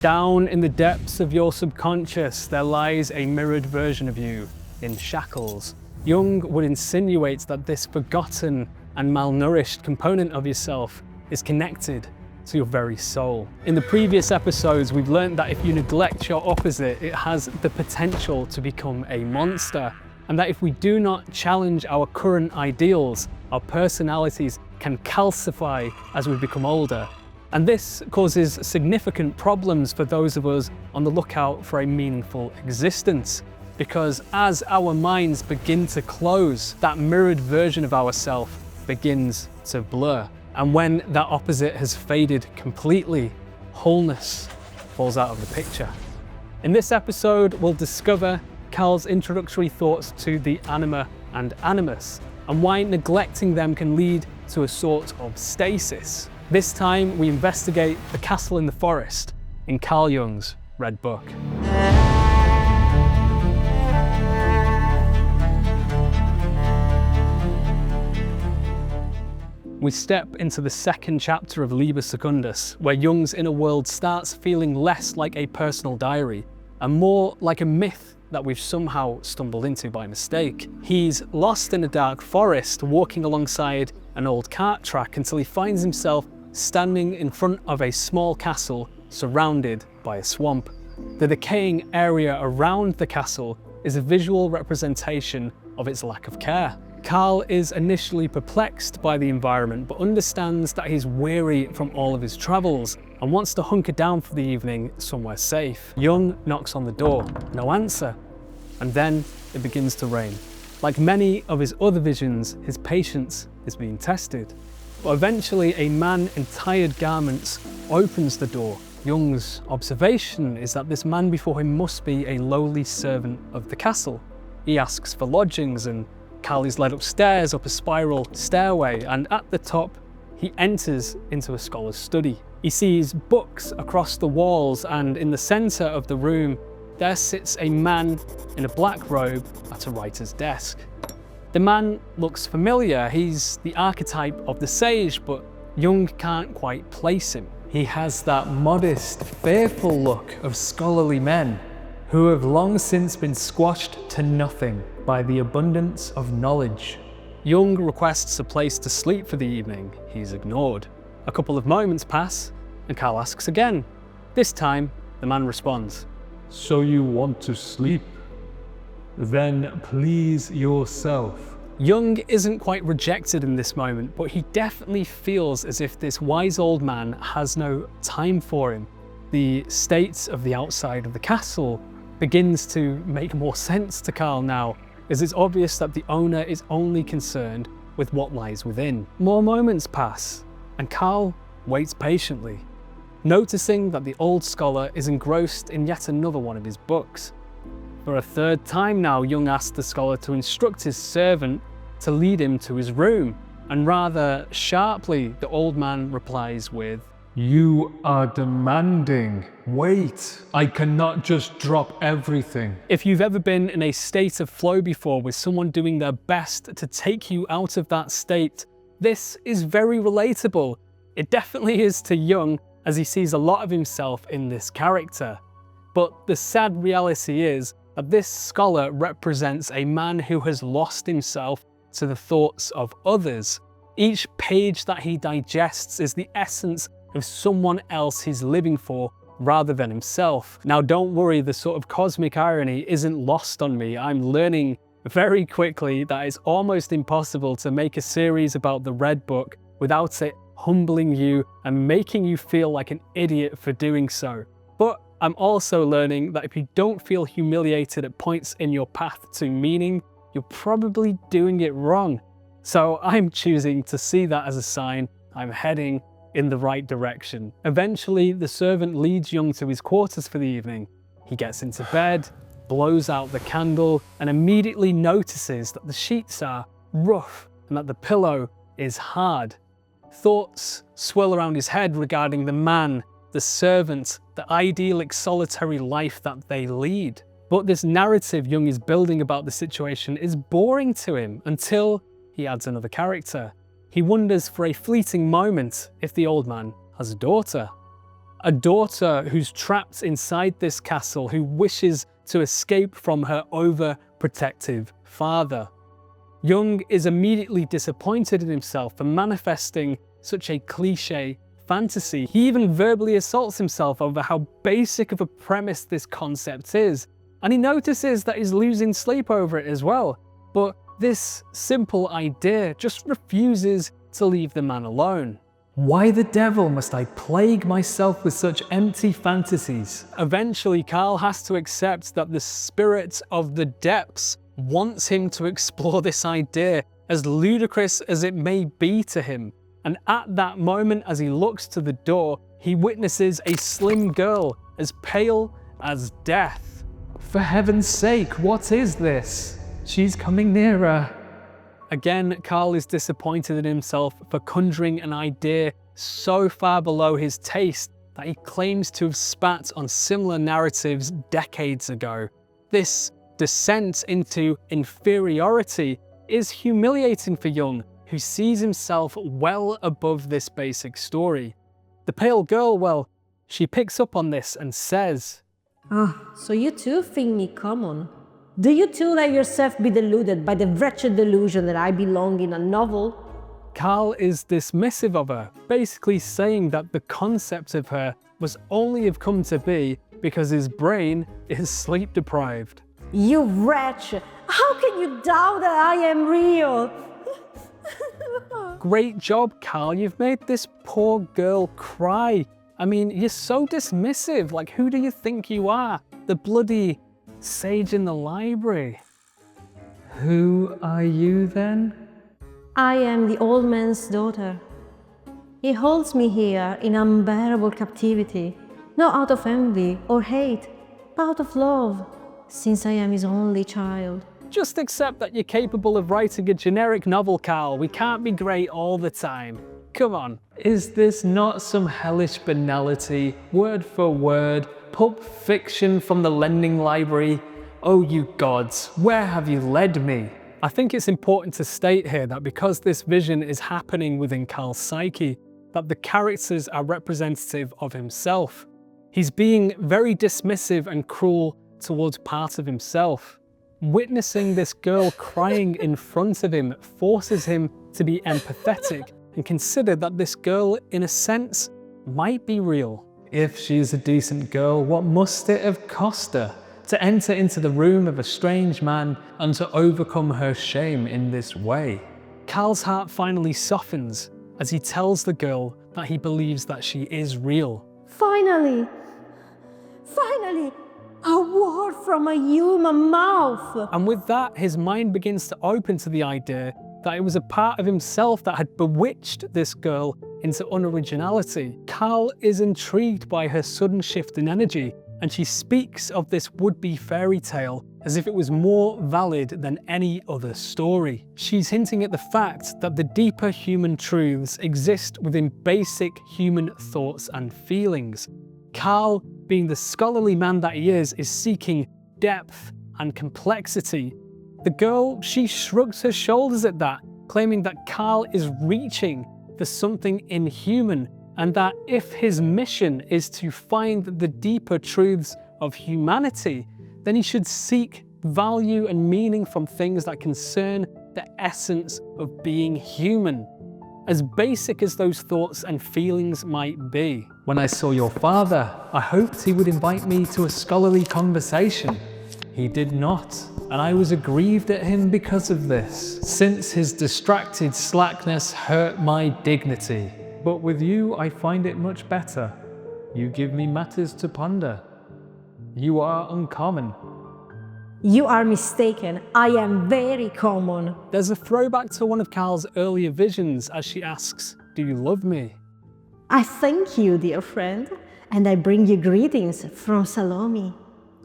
Down in the depths of your subconscious, there lies a mirrored version of you in shackles. Jung would insinuate that this forgotten and malnourished component of yourself is connected to your very soul. In the previous episodes, we've learned that if you neglect your opposite, it has the potential to become a monster, and that if we do not challenge our current ideals, our personalities can calcify as we become older. And this causes significant problems for those of us on the lookout for a meaningful existence. Because as our minds begin to close, that mirrored version of ourselves begins to blur. And when that opposite has faded completely, wholeness falls out of the picture. In this episode, we'll discover Carl's introductory thoughts to the Anima and animus, and why neglecting them can lead to a sort of stasis. This time, we investigate the castle in the forest in Carl Jung's Red Book. We step into the second chapter of Liber Secundus, where Jung's inner world starts feeling less like a personal diary and more like a myth that we've somehow stumbled into by mistake. He's lost in a dark forest, walking alongside an old cart track until he finds himself standing in front of a small castle surrounded by a swamp. The decaying area around the castle is a visual representation of its lack of care. Carl is initially perplexed by the environment, but understands that he's weary from all of his travels and wants to hunker down for the evening somewhere safe. Jung knocks on the door, no answer, and then it begins to rain. Like many of his other visions, his patience is being tested. But eventually a man in tired garments opens the door. Jung's observation is that this man before him must be a lowly servant of the castle. He asks for lodgings, and Carl is led upstairs up a spiral stairway, and at the top he enters into a scholar's study. He sees books across the walls, and in the centre of the room there sits a man in a black robe at a writer's desk. The man looks familiar. He's the archetype of the sage, but Jung can't quite place him. He has that modest, fearful look of scholarly men who have long since been squashed to nothing by the abundance of knowledge. Jung requests a place to sleep for the evening. He's ignored. A couple of moments pass, and Carl asks again. This time, the man responds, "So you want to sleep? Then please yourself." Jung isn't quite rejected in this moment, but he definitely feels as if this wise old man has no time for him. The state of the outside of the castle begins to make more sense to Carl now, as it's obvious that the owner is only concerned with what lies within. More moments pass, and Carl waits patiently, noticing that the old scholar is engrossed in yet another one of his books. For a third time now, Jung asks the scholar to instruct his servant to lead him to his room, and rather sharply, the old man replies with, "You are demanding. Wait, I cannot just drop everything." If you've ever been in a state of flow before with someone doing their best to take you out of that state, this is very relatable. It definitely is to Jung, as he sees a lot of himself in this character. But the sad reality is that this scholar represents a man who has lost himself to the thoughts of others. Each page that he digests is the essence of someone else he's living for rather than himself. Now don't worry, the sort of cosmic irony isn't lost on me. I'm learning very quickly that it's almost impossible to make a series about the Red Book without it humbling you and making you feel like an idiot for doing so. But I'm also learning that if you don't feel humiliated at points in your path to meaning, you're probably doing it wrong. So I'm choosing to see that as a sign I'm heading in the right direction. Eventually, the servant leads Jung to his quarters for the evening. He gets into bed, blows out the candle, and immediately notices that the sheets are rough and that the pillow is hard. Thoughts swirl around his head regarding the man, the servant, the idyllic solitary life that they lead. But this narrative Jung is building about the situation is boring to him until he adds another character. He wonders for a fleeting moment if the old man has a daughter. a daughter who's trapped inside this castle who wishes to escape from her overprotective father. Jung is immediately disappointed in himself for manifesting such a cliché fantasy. He even verbally assaults himself over how basic of a premise this concept is, and he notices that he's losing sleep over it as well. But this simple idea just refuses to leave the man alone. Why the devil must I plague myself with such empty fantasies? Eventually, Carl has to accept that the spirit of the depths wants him to explore this idea, as ludicrous as it may be to him. And at that moment, as he looks to the door, he witnesses a slim girl as pale as death. For heaven's sake, what is this? She's coming nearer. Again, Carl is disappointed in himself for conjuring an idea so far below his taste that he claims to have spat on similar narratives decades ago. This descent into inferiority is humiliating for Jung, who sees himself well above this basic story. The pale girl, well, she picks up on this and says, So you too think me common? Do you too let yourself be deluded by the wretched delusion that I belong in a novel? Carl is dismissive of her, basically saying that the concept of her must only have come to be because his brain is sleep deprived. You wretch! How can you doubt that I am real? Great job, Carl. You've made this poor girl cry. I mean, you're so dismissive. Like, who do you think you are? The bloody sage in the library. Who are you then? I am the old man's daughter. He holds me here in unbearable captivity, not out of envy or hate, but out of love, since I am his only child. Just accept that you're capable of writing a generic novel, Carl. We can't be great all the time. Come on. Is this not some hellish banality, word for word, pulp fiction from the lending library? Oh, you gods, where have you led me? I think it's important to state here that because this vision is happening within Carl's psyche, that the characters are representative of himself. He's being very dismissive and cruel towards part of himself. Witnessing this girl crying in front of him forces him to be empathetic and consider that this girl, in a sense, might be real. If she's a decent girl, what must it have cost her to enter into the room of a strange man and to overcome her shame in this way? Carl's heart finally softens as he tells the girl that he believes that she is real. Finally, a word from a human mouth. And with that, his mind begins to open to the idea that it was a part of himself that had bewitched this girl into unoriginality. Carl is intrigued by her sudden shift in energy, and she speaks of this would-be fairy tale as if it was more valid than any other story. She's hinting at the fact that the deeper human truths exist within basic human thoughts and feelings. Carl, being the scholarly man that he is seeking depth and complexity. The girl, she shrugs her shoulders at that, claiming that Carl is reaching for something inhuman, and that if his mission is to find the deeper truths of humanity, then he should seek value and meaning from things that concern the essence of being human, as basic as those thoughts and feelings might be. When I saw your father, I hoped he would invite me to a scholarly conversation. He did not, and I was aggrieved at him because of this, since his distracted slackness hurt my dignity. But with you, I find it much better. You give me matters to ponder. You are uncommon. You are mistaken. I am very common. There's a throwback to one of Carl's earlier visions as she asks, "Do you love me?" I thank you, dear friend, and I bring you greetings from Salome.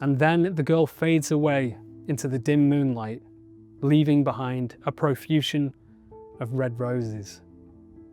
And then the girl fades away into the dim moonlight, leaving behind a profusion of red roses.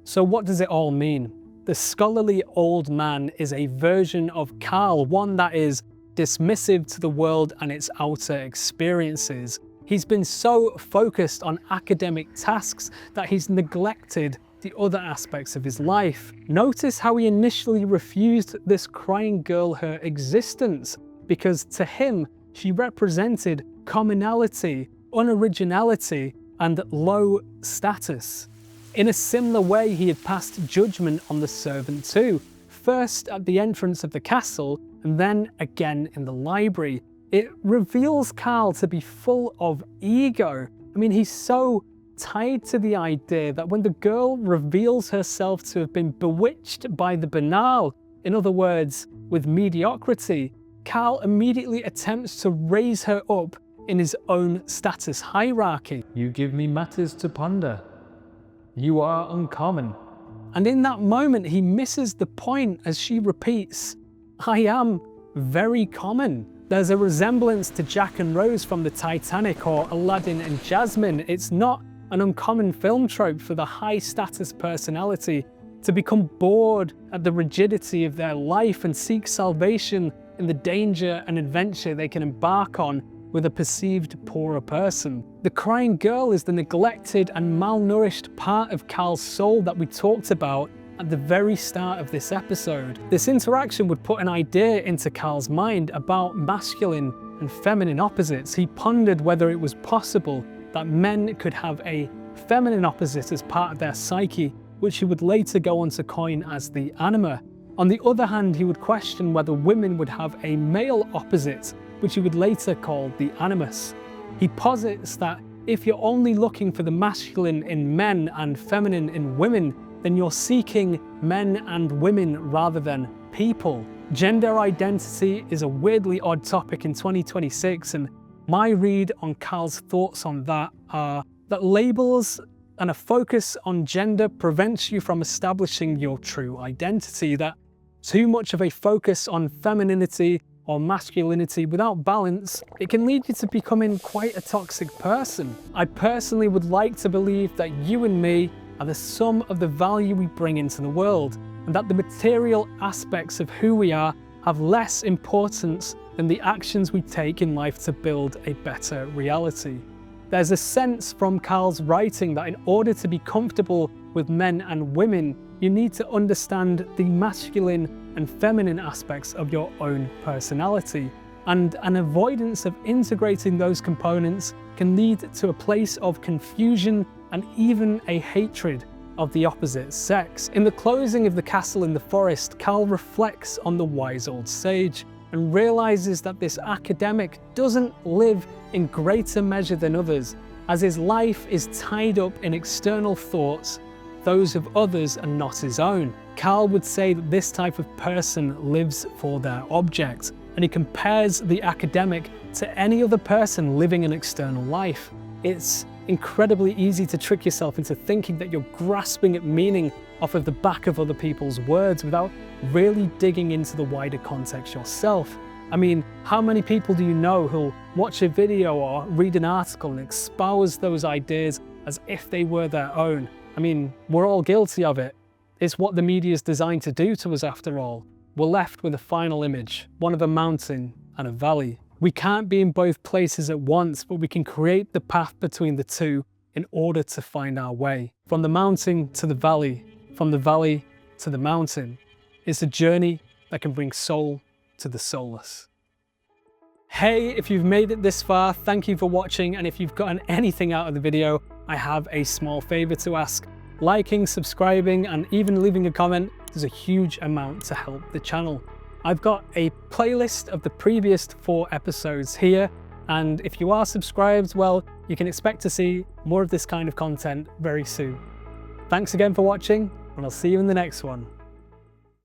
So what does it all mean? The scholarly old man is a version of Carl, one that is dismissive to the world and its outer experiences. He's been so focused on academic tasks that he's neglected the other aspects of his life. Notice how he initially refused this crying girl her existence, because to him, she represented commonality, unoriginality, and low status. In a similar way, he had passed judgment on the servant too, first at the entrance of the castle, and then again in the library. It reveals Carl to be full of ego. I mean, he's so tied to the idea that when the girl reveals herself to have been bewitched by the banal, in other words, with mediocrity, Carl immediately attempts to raise her up in his own status hierarchy. You give me matters to ponder. You are uncommon. And in that moment, he misses the point as she repeats, I am very common. There's a resemblance to Jack and Rose from the Titanic or Aladdin and Jasmine. It's not an uncommon film trope for the high status personality to become bored at the rigidity of their life and seek salvation in the danger and adventure they can embark on with a perceived poorer person. The crying girl is the neglected and malnourished part of Carl's soul that we talked about at the very start of this episode. This interaction would put an idea into Carl's mind about masculine and feminine opposites. He pondered whether it was possible that men could have a feminine opposite as part of their psyche, which he would later go on to coin as the Anima. On the other hand, he would question whether women would have a male opposite, which he would later call the animus. He posits that if you're only looking for the masculine in men and feminine in women, then you're seeking men and women rather than people. Gender identity is a weirdly odd topic in 2026, and my read on Carl's thoughts on that are that labels and a focus on gender prevents you from establishing your true identity, that too much of a focus on femininity or masculinity without balance, it can lead you to becoming quite a toxic person. I personally would like to believe that you and me are the sum of the value we bring into the world, and that the material aspects of who we are have less importance than the actions we take in life to build a better reality. There's a sense from Carl's writing that in order to be comfortable with men and women, you need to understand the masculine and feminine aspects of your own personality, and an avoidance of integrating those components can lead to a place of confusion and even a hatred of the opposite sex. In the closing of the castle in the forest, Carl reflects on the wise old sage and realizes that this academic doesn't live in greater measure than others, as his life is tied up in external thoughts, those of others and not his own. Carl would say that this type of person lives for their object, and he compares the academic to any other person living an external life. It's incredibly easy to trick yourself into thinking that you're grasping at meaning off of the back of other people's words without really digging into the wider context yourself. I mean, how many people do you know who'll watch a video or read an article and espouse those ideas as if they were their own? I mean, we're all guilty of it. It's what the media is designed to do to us after all. We're left with a final image, one of a mountain and a valley. We can't be in both places at once, but we can create the path between the two in order to find our way. From the mountain to the valley, from the valley to the mountain. It's a journey that can bring soul to the soulless. Hey, if you've made it this far, thank you for watching, and if you've gotten anything out of the video, I have a small favor to ask. Liking, subscribing, and even leaving a comment does a huge amount to help the channel. I've got a playlist of the previous 4 episodes here, and if you are subscribed, well, you can expect to see more of this kind of content very soon. Thanks again for watching, and I'll see you in the next one.